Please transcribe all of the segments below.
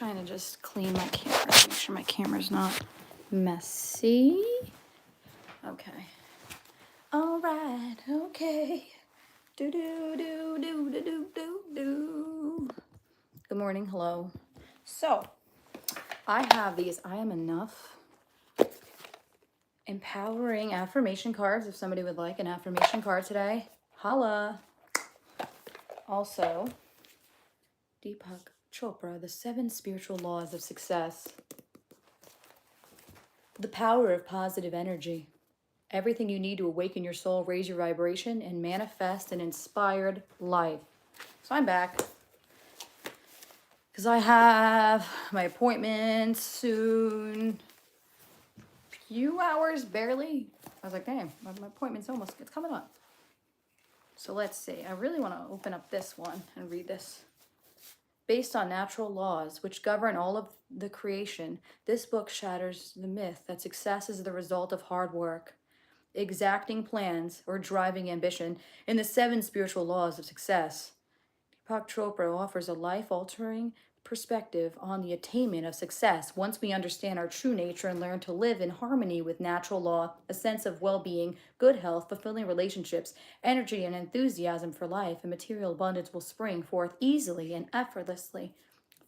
trying to just clean my camera, make sure my camera's not messy. Okay. All right. Okay. Do do do do do do do do. Good morning. Hello. So, I have these I am enough empowering affirmation cards. If somebody would like an affirmation card today, holla. Also, Deepak Chopra, The 7 Spiritual Laws of Success. The power of positive energy. Everything you need to awaken your soul, raise your vibration, and manifest an inspired life. So I'm back because I have my appointment soon. Few hours, barely. I was like, damn, my appointment's it's coming up. So let's see. I really want to open up this one and read this. Based on natural laws which govern all of the creation, this book shatters the myth that success is the result of hard work, exacting plans, or driving ambition. In the 7 spiritual laws of success, Deepak Chopra offers a life-altering perspective on the attainment of success. Once we understand our true nature and learn to live in harmony with natural law, a sense of well-being, good health, fulfilling relationships, energy and enthusiasm for life, and material abundance will spring forth easily and effortlessly,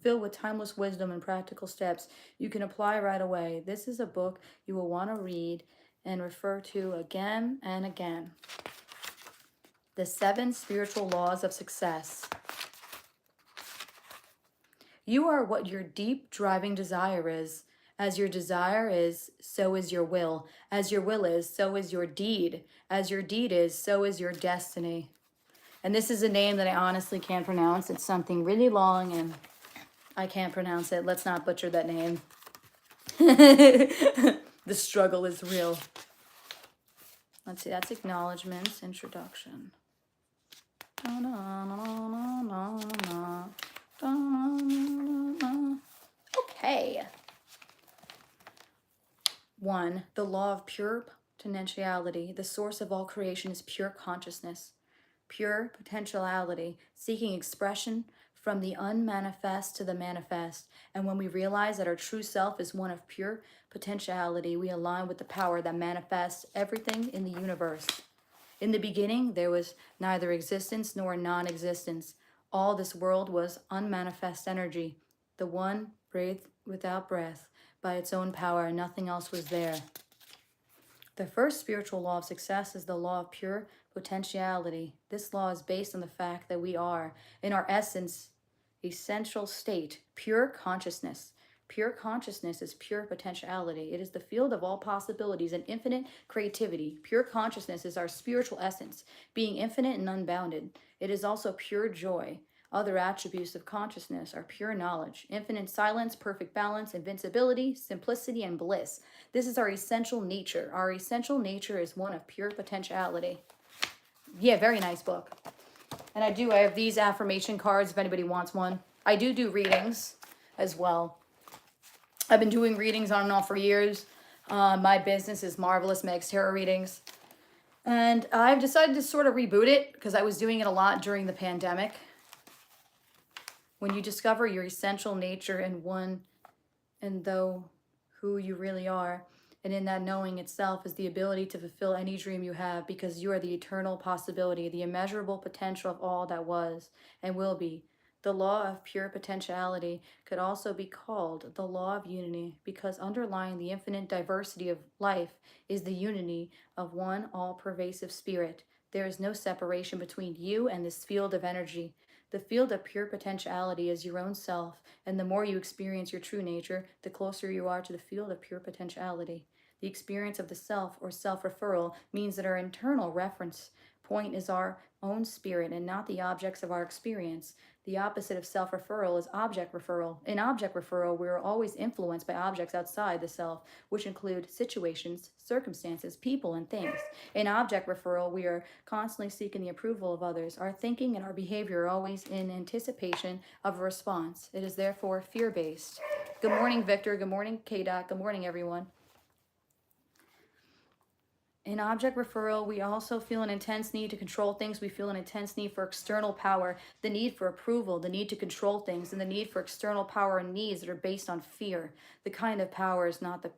filled with timeless wisdom and practical steps you can apply right away. This is a book you will want to read and refer to again and again. The 7 Spiritual Laws of Success. You are what your deep driving desire is. As your desire is, so is your will. As your will is, so is your deed. As your deed is, so is your destiny. And this is a name that I honestly can't pronounce. It's something really long and I can't pronounce it. Let's not butcher that name. The struggle is real. Let's see, that's acknowledgements, introduction. Okay. 1. The law of pure potentiality. The source of all creation is pure consciousness. Pure potentiality, seeking expression from the unmanifest to the manifest. And when we realize that our true self is one of pure potentiality, we align with the power that manifests everything in the universe. In the beginning, there was neither existence nor non-existence. All this world was unmanifest energy. The one breathed without breath by its own power, and nothing else was there. The first spiritual law of success is the law of pure potentiality. This law is based on the fact that we are, in our essence, essential state, pure consciousness. Pure consciousness is pure potentiality. It is the field of all possibilities and infinite creativity. Pure consciousness is our spiritual essence, being infinite and unbounded. It is also pure joy. Other attributes of consciousness are pure knowledge, infinite silence, perfect balance, invincibility, simplicity, and bliss. This is our essential nature. Our essential nature is one of pure potentiality. Yeah, very nice book. And I have these affirmation cards if anybody wants one. I do readings as well. I've been doing readings on and off for years. My business is Marvelous Meg's Tarot Readings. And I've decided to sort of reboot it because I was doing it a lot during the pandemic. When you discover your essential nature and though who you really are, and in that knowing itself is the ability to fulfill any dream you have, because you are the eternal possibility, the immeasurable potential of all that was and will be. The law of pure potentiality could also be called the law of unity, because underlying the infinite diversity of life is the unity of one all-pervasive spirit. There is no separation between you and this field of energy. The field of pure potentiality is your own self, and the more you experience your true nature, the closer you are to the field of pure potentiality. The experience of the self or self-referral means that our internal reference point is our own spirit and not the objects of our experience. The opposite of self-referral is object referral. In object referral, we are always influenced by objects outside the self, which include situations, circumstances, people, and things. In object referral, we are constantly seeking the approval of others. Our thinking and our behavior are always in anticipation of a response. It is therefore fear-based. Good morning, Victor. Good morning, K-Dot. Good morning, everyone. In object referral, we also feel an intense need to control things. We feel an intense need for external power, the need for approval, the need to control things, and the need for external power and needs that are based on fear. The kind of power is not the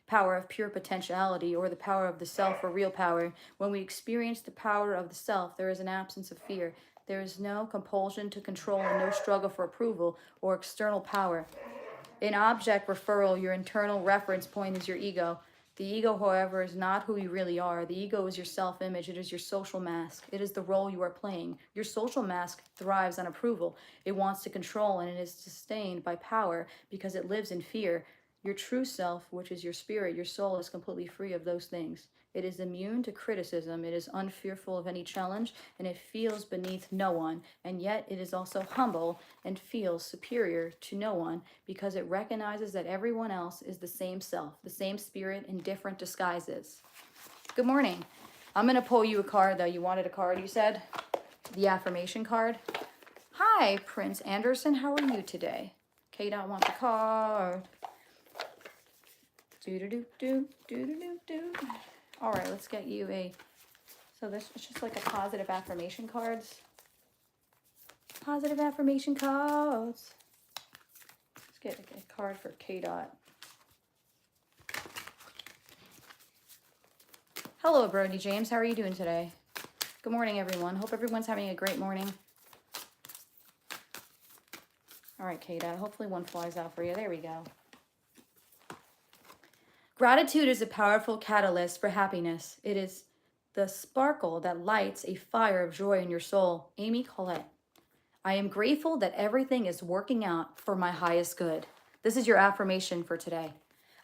power of pure potentiality or the power of the self or real power. When we experience the power of the self, there is an absence of fear. There is no compulsion to control and no struggle for approval or external power. In object referral, your internal reference point is your ego. The ego, however, is not who you really are. The ego is your self-image. It is your social mask. It is the role you are playing. Your social mask thrives on approval. It wants to control, and it is sustained by power because it lives in fear. Your true self, which is your spirit, your soul, is completely free of those things. It is immune to criticism. It is unfearful of any challenge, and it feels beneath no one. And yet it is also humble and feels superior to no one because it recognizes that everyone else is the same self, the same spirit in different disguises. Good morning. I'm going to pull you a card, though. You wanted a card, you said? The affirmation card. Hi, Prince Anderson. How are you today? K-Dot wants a card. Do-do-do-do, do-do-do-do. All right, let's get you a, so this is just like a positive affirmation cards. Positive affirmation cards. Let's get a card for K-Dot. Hello, Brody James. How are you doing today? Good morning, everyone. Hope everyone's having a great morning. All right, K-Dot. Hopefully one flies out for you. There we go. Gratitude is a powerful catalyst for happiness. It is the sparkle that lights a fire of joy in your soul. Amy Collette. I am grateful that everything is working out for my highest good. This is your affirmation for today.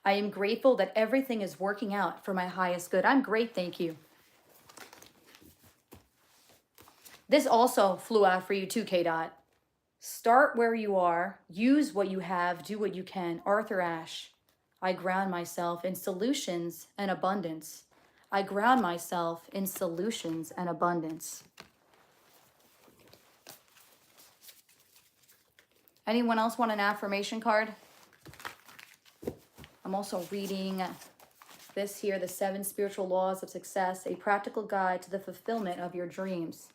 I am grateful that everything is working out for my highest good. I'm great, thank you. This also flew out for you too, K-Dot. Start where you are, use what you have, do what you can. Arthur Ashe. I ground myself in solutions and abundance. I ground myself in solutions and abundance. Anyone else want an affirmation card? I'm also reading this here, The 7 Spiritual Laws of Success, a practical guide to the fulfillment of your dreams.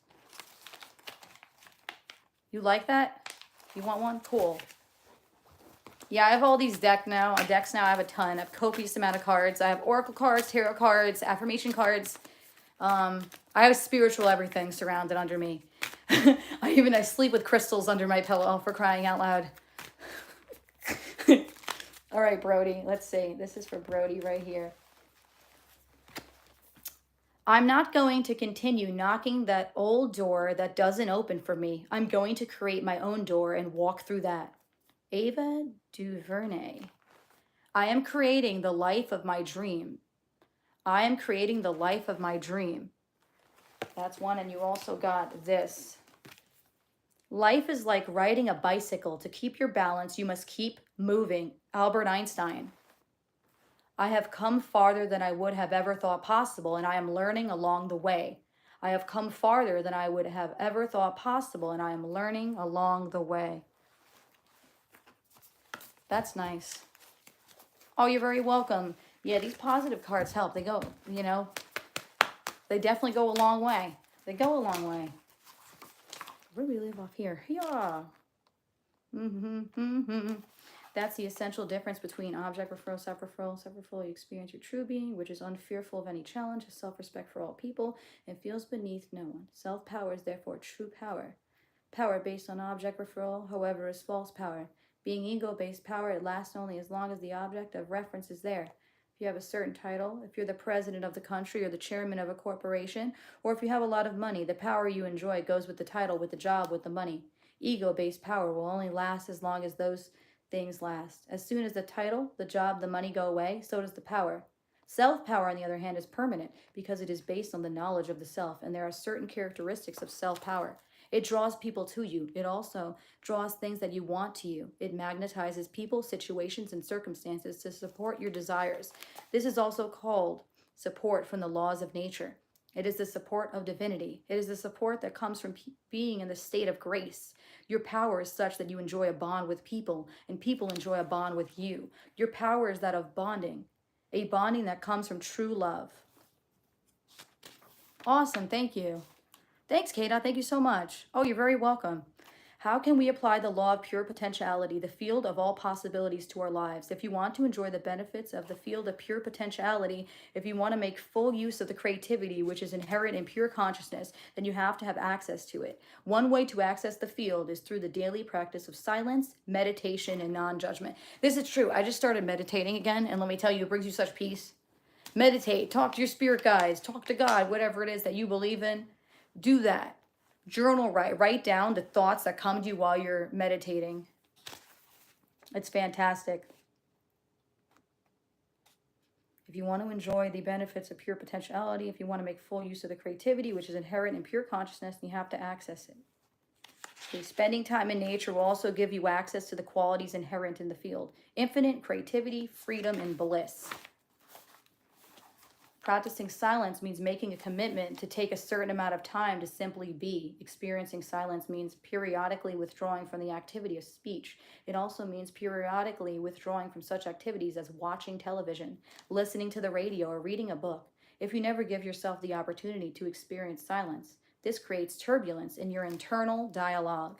You like that? You want one? Cool. Yeah, I have all these decks now. I have a ton. I have copious amount of cards. I have oracle cards, tarot cards, affirmation cards. I have spiritual everything surrounded under me. I sleep with crystals under my pillow, for crying out loud. All right, Brody. Let's see. This is for Brody right here. I'm not going to continue knocking that old door that doesn't open for me. I'm going to create my own door and walk through that. Ava DuVernay. I am creating the life of my dream. I am creating the life of my dream. That's one, and you also got this. Life is like riding a bicycle. To keep your balance, you must keep moving. Albert Einstein. I have come farther than I would have ever thought possible, and I am learning along the way. I have come farther than I would have ever thought possible, and I am learning along the way. That's nice. Oh, you're very welcome. Yeah, these positive cards help. They go, they definitely go a long way. They go a long way. Where do we live off here? Yeah. That's the essential difference between object referral, self-referral. Self-referral, you experience your true being, which is unfearful of any challenge, has self-respect for all people, and feels beneath no one. Self-power is therefore true power. Power based on object referral, however, is false power. Being ego-based power, it lasts only as long as the object of reference is there. If you have a certain title, if you're the president of the country or the chairman of a corporation, or if you have a lot of money, the power you enjoy goes with the title, with the job, with the money. Ego-based power will only last as long as those things last. As soon as the title, the job, the money go away, so does the power. Self-power, on the other hand, is permanent because it is based on the knowledge of the self, and there are certain characteristics of self-power. It draws people to you. It also draws things that you want to you. It magnetizes people, situations, and circumstances to support your desires. This is also called support from the laws of nature. It is the support of divinity. It is the support that comes from being in the state of grace. Your power is such that you enjoy a bond with people, and people enjoy a bond with you. Your power is that of bonding, a bonding that comes from true love. Awesome. Thank you. Thanks, Kata. Thank you so much. Oh, you're very welcome. How can we apply the law of pure potentiality, the field of all possibilities, to our lives? If you want to enjoy the benefits of the field of pure potentiality, if you want to make full use of the creativity which is inherent in pure consciousness, then you have to have access to it. One way to access the field is through the daily practice of silence, meditation, and non judgment. This is true. I just started meditating again, and let me tell you, it brings you such peace. Meditate, talk to your spirit guides, talk to God, whatever it is that you believe in. Do that. Journal, write down the thoughts that come to you while you're meditating. It's fantastic. If you want to enjoy the benefits of pure potentiality, if you want to make full use of the creativity which is inherent in pure consciousness, you have to access it. Okay, spending time in nature will also give you access to the qualities inherent in the field: infinite creativity, freedom, and bliss. Practicing silence means making a commitment to take a certain amount of time to simply be. Experiencing silence means periodically withdrawing from the activity of speech. It also means periodically withdrawing from such activities as watching television, listening to the radio, or reading a book. If you never give yourself the opportunity to experience silence, this creates turbulence in your internal dialogue.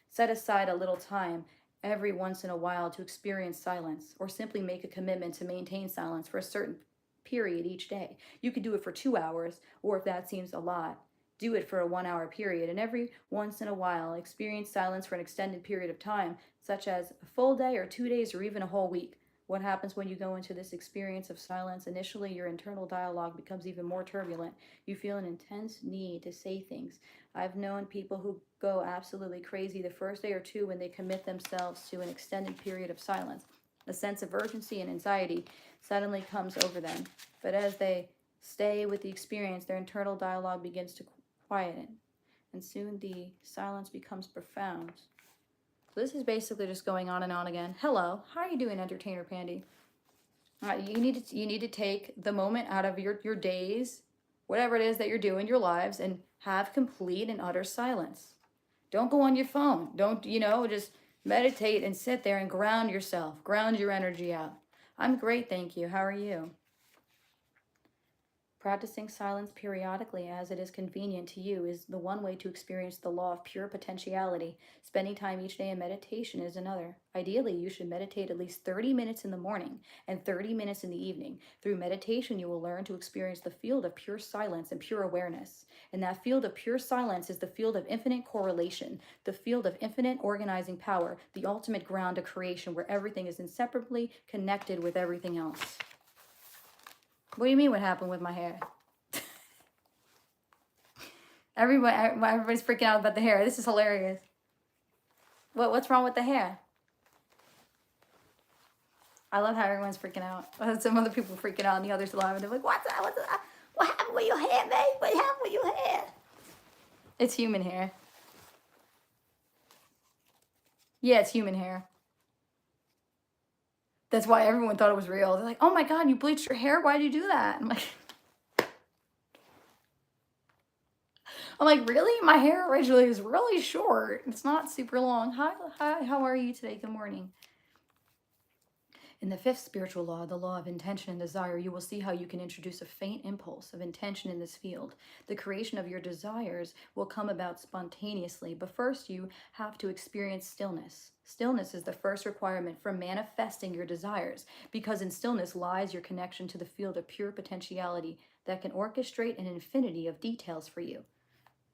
Set aside a little time every once in a while to experience silence, or simply make a commitment to maintain silence for a certain period each day. You could do it for 2 hours, or if that seems a lot, do it for a 1 hour period. And every once in a while, experience silence for an extended period of time, such as a full day or 2 days or even a whole week. What happens when you go into this experience of silence? Initially, your internal dialogue becomes even more turbulent. You feel an intense need to say things. I've known people who go absolutely crazy the first day or two when they commit themselves to an extended period of silence. A sense of urgency and anxiety suddenly comes over them. But as they stay with the experience, their internal dialogue begins to quieten, and soon the silence becomes profound. So this is basically just going on and on again. Hello, how are you doing, Entertainer Pandy? You need to take the moment out of your days, whatever it is that you're doing, your lives, and have complete and utter silence. Don't go on your phone. Don't, just meditate and sit there and ground yourself. Ground your energy out. I'm great, thank you. How are you? Practicing silence periodically as it is convenient to you is the one way to experience the law of pure potentiality. Spending time each day in meditation is another. Ideally, you should meditate at least 30 minutes in the morning and 30 minutes in the evening. Through meditation, you will learn to experience the field of pure silence and pure awareness. And that field of pure silence is the field of infinite correlation, the field of infinite organizing power, the ultimate ground of creation where everything is inseparably connected with everything else. What do you mean what happened with my hair? Everybody's freaking out about the hair. This is hilarious. What's wrong with the hair? I love how everyone's freaking out. Some other people freaking out on the other side. They're like, what's that? What happened with your hair, babe? What happened with your hair? It's human hair. Yeah, it's human hair. That's why everyone thought it was real. They're like, oh my God, you bleached your hair? Why'd you do that? I'm like, really? My hair originally was really short. It's not super long. Hi, how are you today? Good morning. In the fifth spiritual law, the law of intention and desire, you will see how you can introduce a faint impulse of intention in this field. The creation of your desires will come about spontaneously, but first you have to experience stillness. Stillness is the first requirement for manifesting your desires, because in stillness lies your connection to the field of pure potentiality that can orchestrate an infinity of details for you.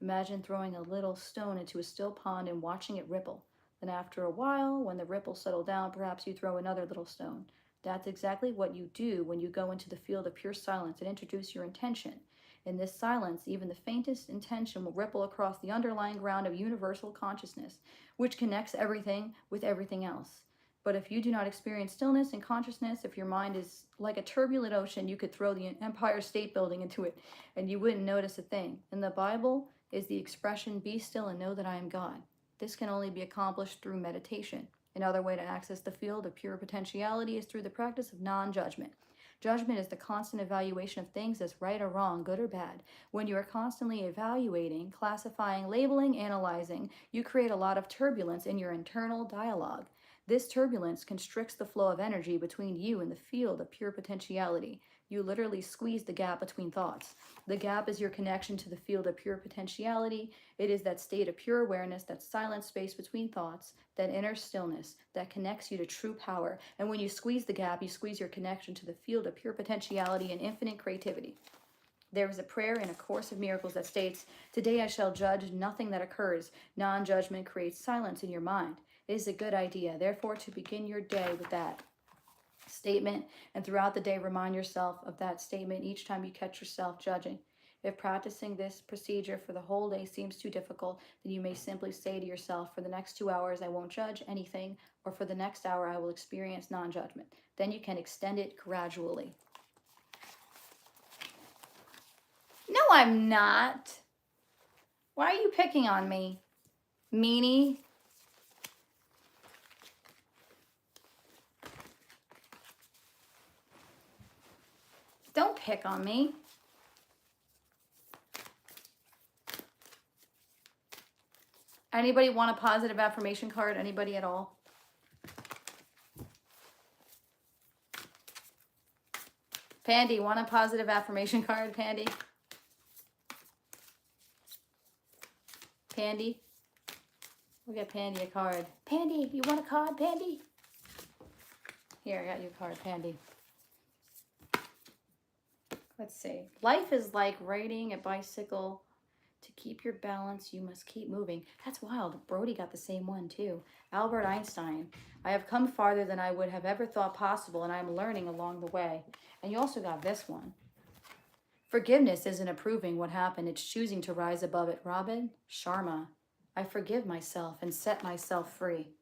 Imagine throwing a little stone into a still pond and watching it ripple. Then after a while, when the ripples settle down, perhaps you throw another little stone. That's exactly what you do when you go into the field of pure silence and introduce your intention. In this silence, even the faintest intention will ripple across the underlying ground of universal consciousness, which connects everything with everything else. But if you do not experience stillness and consciousness, if your mind is like a turbulent ocean, you could throw the Empire State Building into it and you wouldn't notice a thing. In the Bible is the expression, be still and know that I am God. This can only be accomplished through meditation. Another way to access the field of pure potentiality is through the practice of non-judgment. Judgment is the constant evaluation of things as right or wrong, good or bad. When you are constantly evaluating, classifying, labeling, analyzing, you create a lot of turbulence in your internal dialogue. This turbulence constricts the flow of energy between you and the field of pure potentiality. You literally squeeze the gap between thoughts. The gap is your connection to the field of pure potentiality. It is that state of pure awareness, that silent space between thoughts, that inner stillness that connects you to true power. And when you squeeze the gap, you squeeze your connection to the field of pure potentiality and infinite creativity. There is a prayer in A Course of Miracles that states, "Today I shall judge nothing that occurs. Non-judgment creates silence in your mind. It is a good idea, therefore, to begin your day with that statement, and throughout the day remind yourself of that statement each time you catch yourself judging. If practicing this procedure for the whole day seems too difficult, then you may simply say to yourself, for the next 2 hours I won't judge anything, or for the next hour I will experience non-judgment." Then you can extend it gradually. No, I'm not. Why are you picking on me, meanie? Don't pick on me. Anybody want a positive affirmation card? Anybody at all? Pandy, want a positive affirmation card, Pandy? Pandy? We'll get Pandy a card. Pandy, you want a card, Pandy? Here, I got you a card, Pandy. Let's see. Life is like riding a bicycle. To keep your balance, you must keep moving. That's wild. Brody got the same one too. Albert Einstein. I have come farther than I would have ever thought possible, and I am learning along the way. And you also got this one. Forgiveness isn't approving what happened. It's choosing to rise above it. Robin Sharma. I forgive myself and set myself free.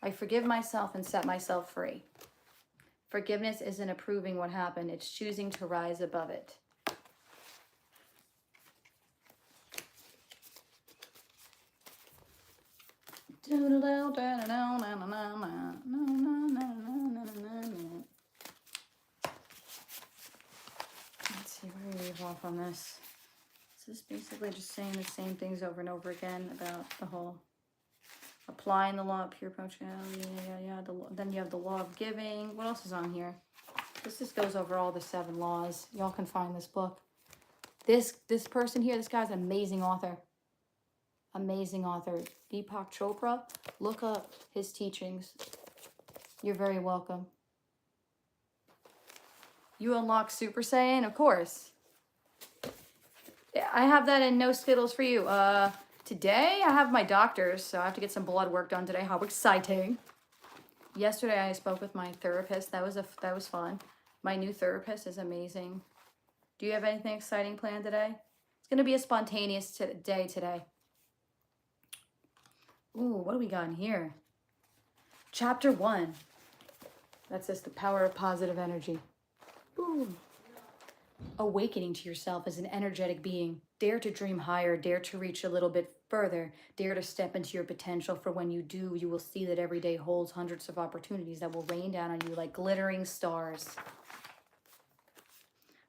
I forgive myself and set myself free. Forgiveness isn't approving what happened. It's choosing to rise above it. Let's see, where do we leave off on this? This is basically just saying the same things over and over again about the whole applying the law of pure potentiality. Then you have the law of giving. What else is on here? This just goes over all the 7 laws. Y'all can find this book. This person here, this guy's an amazing author. Amazing author. Deepak Chopra. Look up his teachings. You're very welcome. You unlock Super Saiyan? Of course. I have that in No Skittles for you. Today I have my doctor's, so I have to get some blood work done today. How exciting. Yesterday I spoke with my therapist. That was fun. My new therapist is amazing. Do you have anything exciting planned today? It's going to be a spontaneous day today. Ooh, what do we got in here? Chapter 1. That's just the power of positive energy. Ooh. Awakening to yourself as an energetic being. Dare to dream higher. Dare to reach a little bit further. Dare to step into your potential. For when you do, you will see that every day holds hundreds of opportunities that will rain down on you like glittering stars.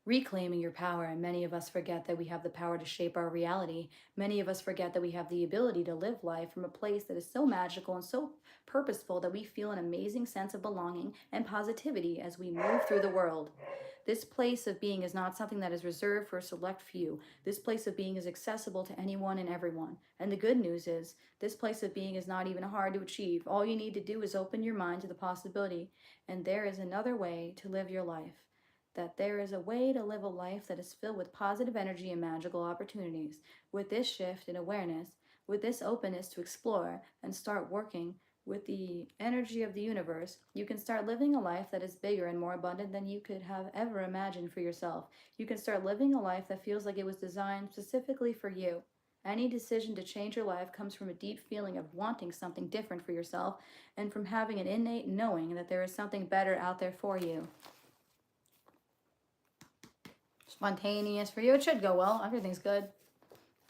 Reclaiming your power, and many of us forget that we have the power to shape our reality. Many of us forget that we have the ability to live life from a place that is so magical and so purposeful that we feel an amazing sense of belonging and positivity as we move through the world. This place of being is not something that is reserved for a select few. This place of being is accessible to anyone and everyone. And the good news is, this place of being is not even hard to achieve. All you need to do is open your mind to the possibility, and there is another way to live your life. That there is a way to live a life that is filled with positive energy and magical opportunities. With this shift in awareness, with this openness to explore and start working with the energy of the universe, you can start living a life that is bigger and more abundant than you could have ever imagined for yourself. You can start living a life that feels like it was designed specifically for you. Any decision to change your life comes from a deep feeling of wanting something different for yourself and from having an innate knowing that there is something better out there for you. Spontaneous for you. It should go well. Everything's good.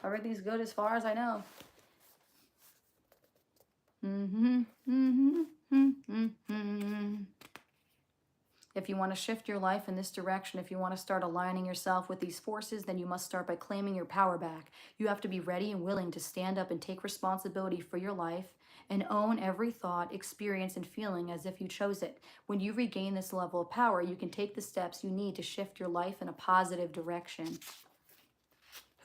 Everything's good as far as I know. If If you want to shift your life in this direction, if you want to start aligning yourself with these forces, then you must start by claiming your power back. You have to be ready and willing to stand up and take responsibility for your life and own every thought, experience, and feeling as if you chose it. When you regain this level of power, you can take the steps you need to shift your life in a positive direction.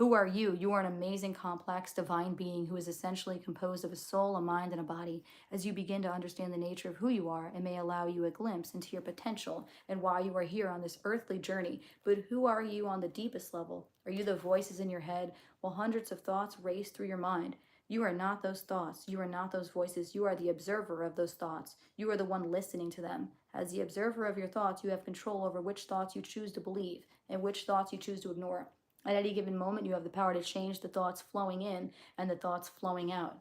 Who are you? You are an amazing, complex, divine being who is essentially composed of a soul, a mind, and a body. As you begin to understand the nature of who you are, it may allow you a glimpse into your potential and why you are here on this earthly journey. But who are you on the deepest level? Are you the voices in your head while hundreds of thoughts race through your mind? You are not those thoughts. You are not those voices. You are the observer of those thoughts. You are the one listening to them. As the observer of your thoughts, you have control over which thoughts you choose to believe and which thoughts you choose to ignore. At any given moment, you have the power to change the thoughts flowing in and the thoughts flowing out.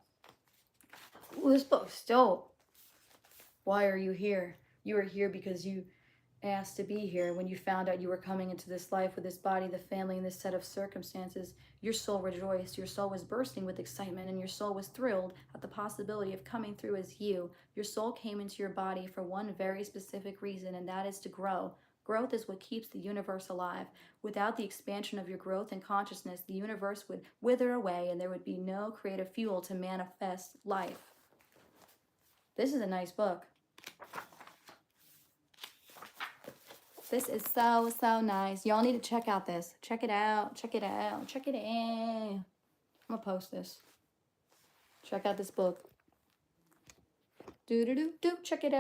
Ooh, this book's dope. Why are you here? You are here because you asked to be here. When you found out you were coming into this life with this body, the family, and this set of circumstances, your soul rejoiced. Your soul was bursting with excitement, and your soul was thrilled at the possibility of coming through as you. Your soul came into your body for one very specific reason, and that is to grow. Growth is what keeps the universe alive. Without the expansion of your growth and consciousness, the universe would wither away and there would be no creative fuel to manifest life. This is a nice book. This is so, so nice. Y'all need to check out this. Check it out. Check it out. Check it out. I'm going to post this. Check out this book. Do-do-do-do. Check it out.